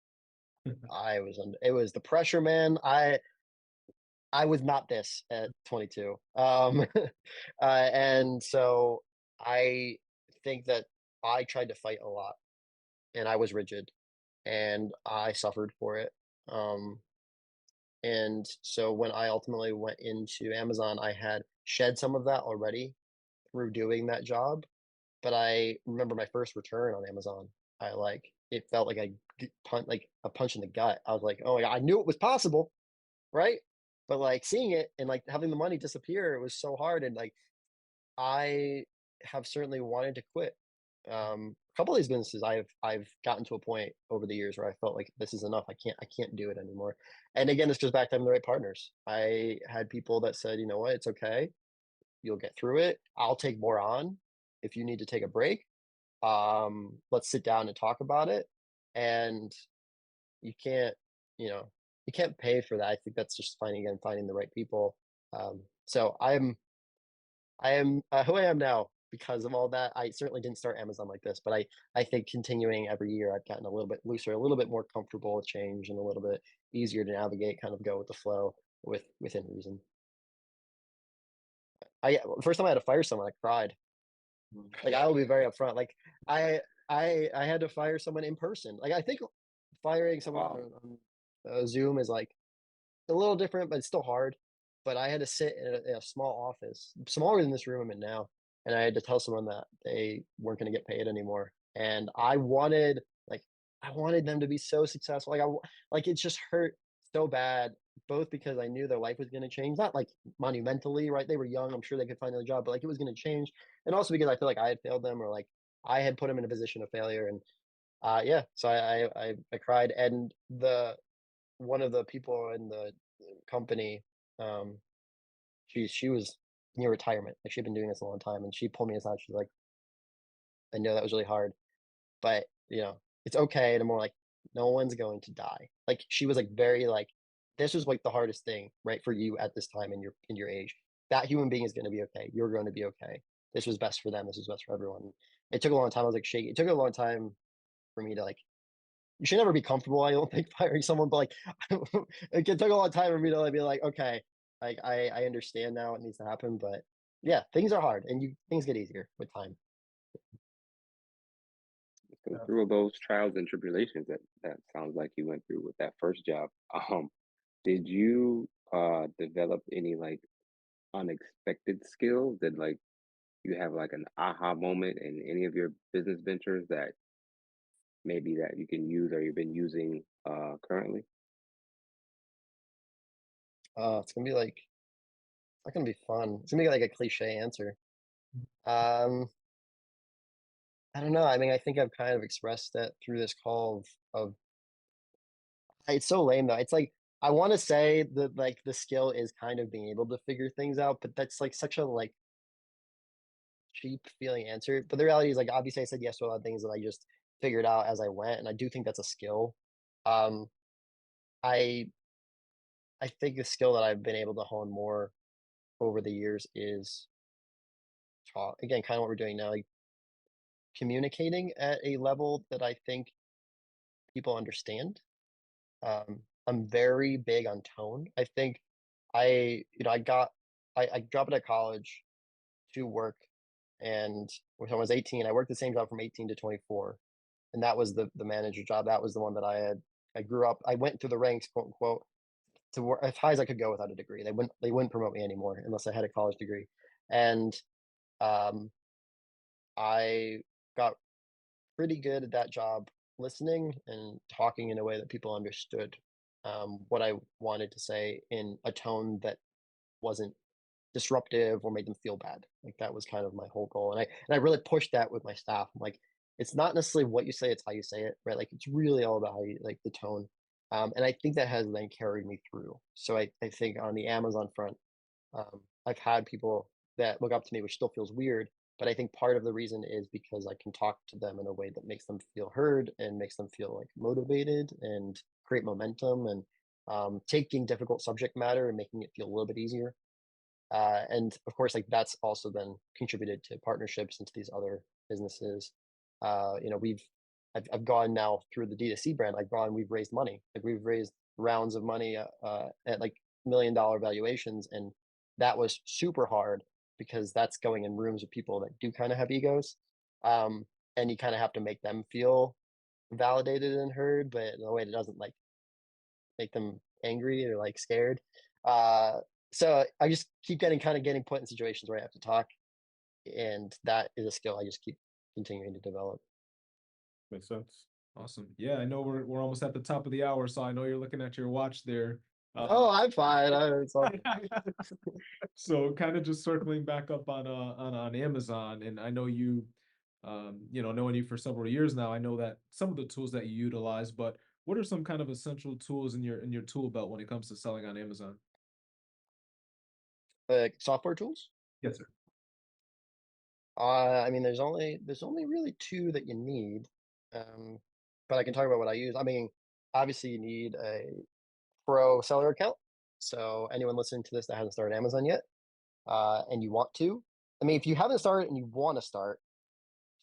the pressure, man. I was not this at 22. And so I think that I tried to fight a lot, and I was rigid, and I suffered for it. Um, and so when I ultimately went into Amazon, I had shed some of that already through doing that job. But I remember my first return on Amazon. It felt like like a punch in the gut. I was like, oh, yeah, I knew it was possible, right? But like seeing it and like having the money disappear, it was so hard. And like I have certainly wanted to quit. A couple of these businesses I've gotten to a point over the years where I felt like this is enough. I can't do it anymore. And again, this goes back to having the right partners. I had people that said, you know what, it's okay. You'll get through it. I'll take more on. If you need to take a break, let's sit down and talk about it. And you can't, you know, you can't pay for that. I think that's just finding the right people. So I am who I am now because of all that. I certainly didn't start Amazon like this, but I think continuing every year, I've gotten a little bit looser, a little bit more comfortable with change, and a little bit easier to navigate, kind of go with the flow within reason. First time I had to fire someone, I cried. Like I will be very upfront. Like I I had to fire someone in person. Like I think firing someone Wow. on Zoom is like a little different, but it's still hard. But I had to sit in a small office, smaller than this room I'm in now, and I had to tell someone that they weren't going to get paid anymore. And like, I wanted them to be so successful. Like it just hurt so bad, both because I knew their life was going to change, not like monumentally, right? They were young. I'm sure they could find another job, but like it was going to change. And also because I feel like I had failed them, or like I had put them in a position of failure. And yeah, so I cried. And the one of the people in the company, um, she was near retirement. Like she'd been doing this a long time, and she pulled me aside. She's like, "I know that was really hard, but it's okay." And I'm more like, "No one's going to die." Like she was like very like, "This was like the hardest thing, right, for you at this time in your age. That human being is going to be okay. You're going to be okay. This was best for them. This was best for everyone." It took a long time. I was like shaking. It took a long time for me to like you should never be comfortable, I don't think, firing someone, but like it took a long time for me to like, be like, okay, like I understand now what needs to happen, but yeah, things are hard and things get easier with time. So through those trials and tribulations that sounds like you went through with that first job, did you develop any like unexpected skills that like you have like an aha moment in any of your business ventures that maybe that you can use or you've been using currently? It's gonna be like it's not gonna be fun. It's gonna be like a cliche answer. Um, I don't know. I mean, I think I've kind of expressed that through this call of it's so lame though. It's like I want to say that like the skill is kind of being able to figure things out, but that's like such a like cheap feeling answer. But the reality is like obviously I said yes to a lot of things that I just figured out as I went, and I do think that's a skill. Um, I I think the skill that I've been able to hone more over the years is talk again, kind of what we're doing now, like communicating at a level that I think people understand. I'm very big on tone. I think I dropped out of college to work, and when I was 18, I worked the same job from 18 to 24, and that was the manager job. That was the one that I grew up. I went through the ranks, quote unquote, to work as high as I could go without a degree. They wouldn't promote me anymore unless I had a college degree, and um, I got pretty good at that job, listening and talking in a way that people understood what I wanted to say in a tone that wasn't disruptive or made them feel bad. Like that was kind of my whole goal, and I really pushed that with my staff. I'm like, it's not necessarily what you say; it's how you say it, right? Like it's really all about how you like the tone. And I think that has then carried me through. So I think on the Amazon front, I've had people that look up to me, which still feels weird, but I think part of the reason is because I can talk to them in a way that makes them feel heard and makes them feel like motivated and create momentum, and taking difficult subject matter and making it feel a little bit easier. And of course, like that's also then contributed to partnerships into these other businesses. I've gone now through the D2C brand. We've raised money. Like we've raised rounds of money at like $1 million valuations, and that was super hard because that's going in rooms with people that do kind of have egos, um, and you kind of have to make them feel validated and heard, but in a way that doesn't like make them angry or like scared. Uh, so I just keep getting put in situations where I have to talk, and that is a skill I just keep continuing to develop. Makes sense. Awesome. Yeah, I know we're almost at the top of the hour, so I know you're looking at your watch there. Oh, I'm fine. So kind of just circling back up on Amazon, and I know you You know, knowing you for several years now, I know that some of the tools that you utilize, but what are some kind of essential tools in your tool belt when it comes to selling on Amazon? Like software tools. Yes, sir. I mean, there's only really two that you need. But I can talk about what I use. I mean, obviously you need a pro seller account. So anyone listening to this that hasn't started Amazon yet, and you want to, I mean, if you haven't started and you want to start,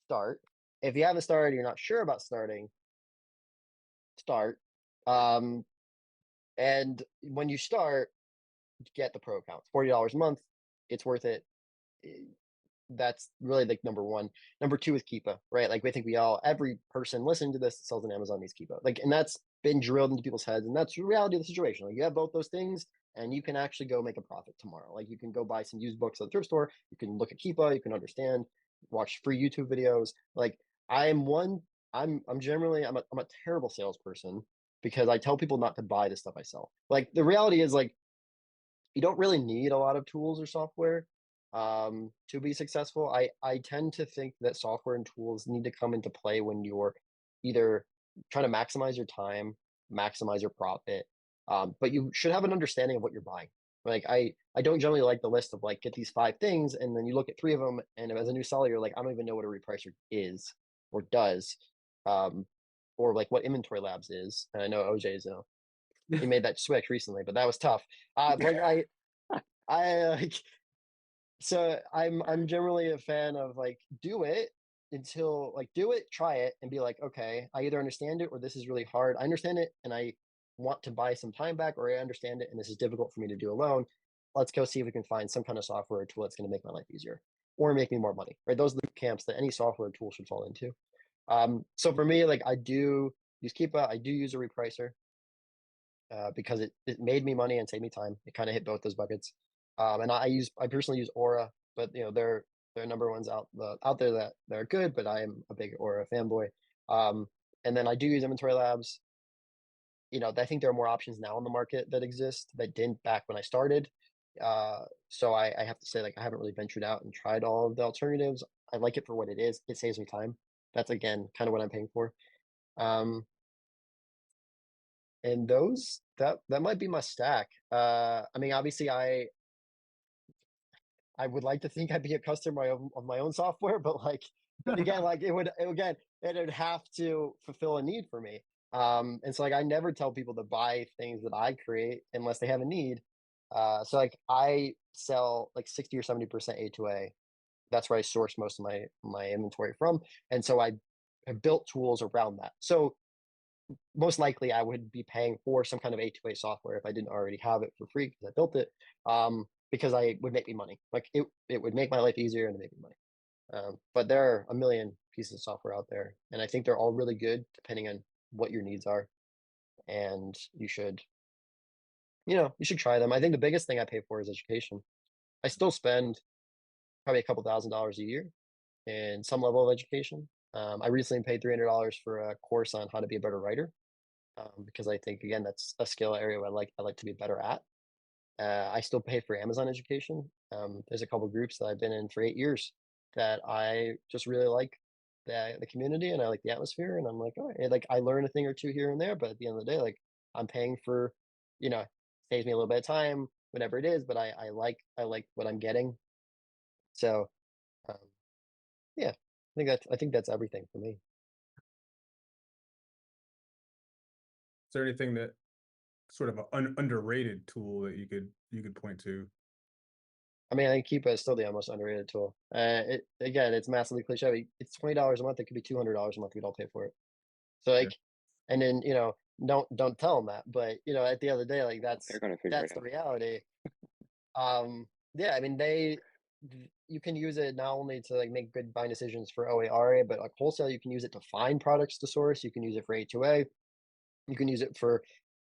start. If you haven't started, you're not sure about starting, start. Um, and when you start, get the pro account. $40 a month. It's worth it. That's really like number one. Number two is Keepa, right? Like I think every person listening to this that sells on Amazon needs Keepa. Like, and that's been drilled into people's heads, and that's the reality of the situation. Like you have both those things, and you can actually go make a profit tomorrow. Like you can go buy some used books at the thrift store. You can look at Keepa. You can understand, watch free YouTube videos. Like I'm one. I'm generally I'm a terrible salesperson because I tell people not to buy the stuff I sell. Like the reality is like you don't really need a lot of tools or software to be successful. I tend to think that software and tools need to come into play when you're either trying to maximize your time, maximize your profit, but you should have an understanding of what you're buying. Like I don't generally like the list of like get these 5 things and then you look at 3 of them and as a new seller you're like I don't even know what a repricer is or does, um, or like what inventory labs is. And I know OJ's he made that switch recently, but that was tough. Like I like so I'm generally a fan of like do it until like do it, try it, and be like, okay, I either understand it or this is really hard. I understand it and I want to buy some time back, or I understand it and this is difficult for me to do alone. Let's go see if we can find some kind of software or tool that's going to make my life easier or make me more money. Right? Those are the camps that any software tool should fall into. So for me, like I do use Keepa, I do use a repricer. Because it made me money and saved me time. It kind of hit both those buckets. And I personally use Aura, but you know there are number ones out there that are good, but I am a big Aura fanboy. Um, and then I do use Inventory Labs. You know, I think there are more options now in the market that exist that didn't back when I started. So I have to say, like, I haven't really ventured out and tried all of the alternatives. I like it for what it is. It saves me time. That's again kind of what I'm paying for. Um, and those that might be my stack. I mean, obviously, I would like to think I'd be a customer of my own software, but like, but again, like it'd have to fulfill a need for me. And so like I never tell people to buy things that I create unless they have a need. So like I sell like 60 or 70% A2A. That's where I source most of my inventory from, and so I have built tools around that. So most likely I would be paying for some kind of A2A software if I didn't already have it for free because I built it. Because I would make me money. Like it would make my life easier and make me money. But there are a million pieces of software out there, and I think they're all really good depending on what your needs are. And you should try them. I think the biggest thing I pay for is education. I still spend probably a couple $1,000s a year in some level of education. I recently paid $300 for a course on how to be a better writer, because I think again that's a skill area I like to be better at. I still pay for Amazon education. There's a couple groups that I've been in for 8 years that I just really like the community and I like the atmosphere. And I'm like, all right, like I learn a thing or two here and there, but at the end of the day, like I'm paying for, you know, saves me a little bit of time, whatever it is. But I like what I'm getting. So um, yeah, I think that's everything for me. Is there anything that sort of an underrated tool that you could point to? I mean, I think Keepa is still the most underrated tool. It's massively cliche. It's $20 a month. It could be $200 a month. We don't pay for it. So like, and then don't tell them that. But at the end of the day, like They're gonna figure it that's the out. reality. Yeah, I mean you can use it not only to like make good buying decisions for OARA, but like wholesale, you can use it to find products to source. You can use it for A2A. You can use it for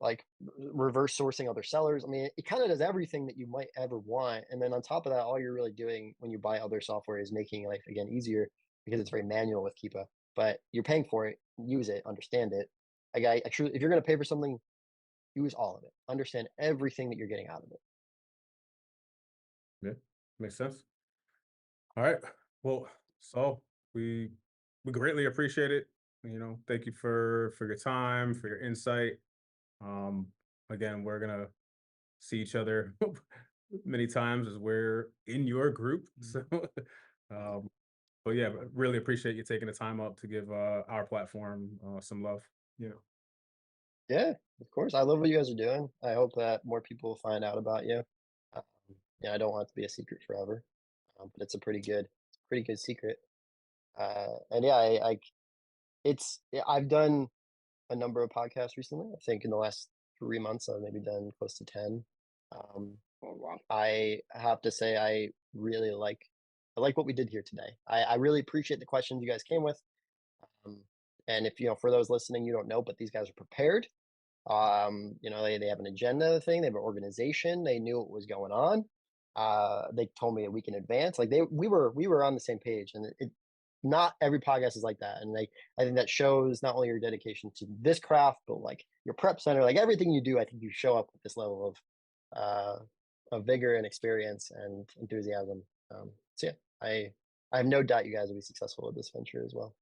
like reverse sourcing other sellers. I mean, it kind of does everything that you might ever want. And then on top of that, all you're really doing when you buy other software is making life again easier because it's very manual with Keepa. But you're paying for it, use it, understand it. Like I truly, if you're going to pay for something, use all of it. Understand everything that you're getting out of it. Yeah, makes sense. All right. Well, Saul, we greatly appreciate it. Thank you for your time, for your insight. Again, we're gonna see each other many times as we're in your group. So, but yeah, really appreciate you taking the time up to give our platform some love. Yeah, of course. I love what you guys are doing. I hope that more people find out about you. Um, I don't want it to be a secret forever, but it's a pretty good secret. And yeah, I've done a number of podcasts recently. I think in the last 3 months, I've maybe done close to 10. Um, Oh, wow. I have to say, I like what we did here today. I really appreciate the questions you guys came with. Um, and if for those listening, you don't know, but these guys are prepared. They have an agenda thing, they have an organization, they knew what was going on. They told me a week in advance. Like we were on the same page, and not every podcast is like that. And I think that shows not only your dedication to this craft, but like your prep center, like everything you do. I think you show up with this level of vigor and experience and enthusiasm. So yeah, I have no doubt you guys will be successful with this venture as well.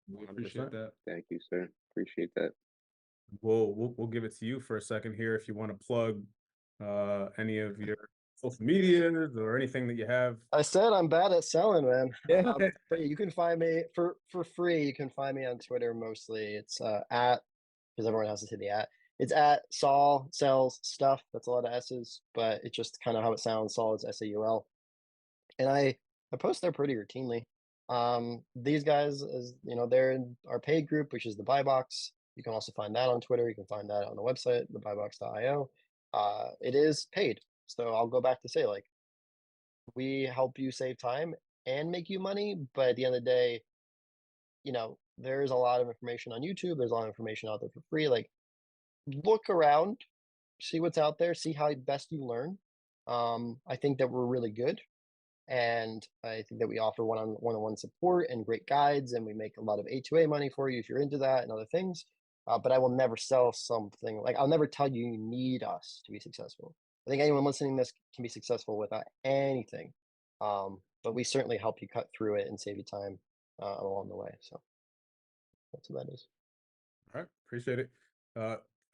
We appreciate 100%. that. Thank you, sir. Appreciate that. We'll give it to you for a second here if you want to plug any of your social medias or anything that you have. I said I'm bad at selling, man. Yeah. But you can find me for free. You can find me on Twitter mostly. It's at, because everyone has to say the at. It's at Saul sells stuff. That's a lot of S's, but it's just kind of how it sounds. Saul is SAUL, and I post there pretty routinely. These guys, as they're in our paid group, which is the Buy Box. You can also find that on Twitter. You can find that on the website, thebuybox.io. It is paid, so I'll go back to say, like, we help you save time and make you money, but at the end of the day, there's a lot of information on YouTube. There's a lot of information out there for free. Like, look around, see what's out there, see how best you learn. I think that we're really good, and I think that we offer one-on-one support and great guides, and we make a lot of A2A money for you if you're into that and other things. But I will never sell something, like, I'll never tell you need us to be successful. I think anyone listening to this can be successful without anything. But we certainly help you cut through it and save you time along the way. So that's what that is. All right, appreciate it.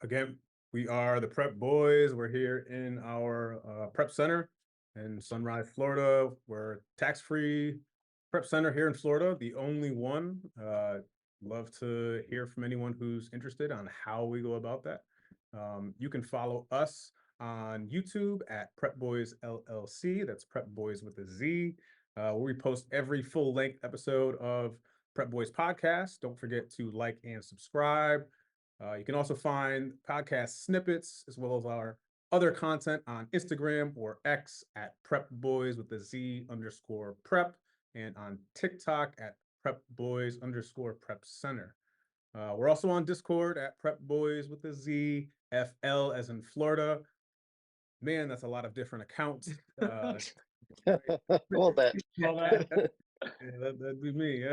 Again, we are the Prep Boys. We're here in our prep center in Sunrise, Florida. We're tax-free prep center here in Florida, the only one. Love to hear from anyone who's interested on how we go about that. You can follow us on YouTube at Prep Boys LLC. That's Prep Boys with a Z. Where we post every full-length episode of Prep Boys podcast. Don't forget to like and subscribe. You can also find podcast snippets as well as our other content on Instagram or X at Prep Boys with the Z _prep, and on TikTok at Prep Boys _prep center. We're also on Discord at Prep Boys with the Z, FL as in Florida. Man, that's a lot of different accounts. Well, that. Yeah, that'd be me.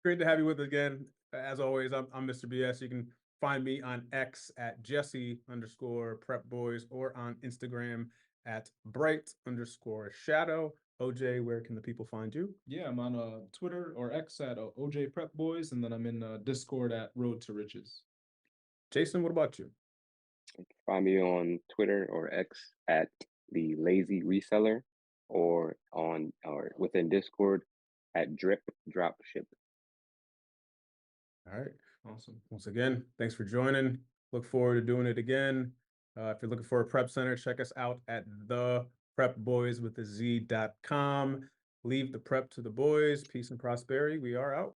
Great to have you with us again. As always, I'm Mr. BS. You can find me on X at Jesse _Prep Boys or on Instagram at Bright _Shadow. OJ, where can the people find you? Yeah, I'm on Twitter or X at OJ Prep Boys, and then I'm in Discord at Road to Riches. Jason, what about you? Find me on Twitter or X at the Lazy Reseller, or within Discord at Drip Drop Ship. All right. Awesome. Once again, thanks for joining. Look forward to doing it again. If you're looking for a prep center, check us out at theprepboyswithaz.com. Leave the prep to the boys. Peace and prosperity. We are out.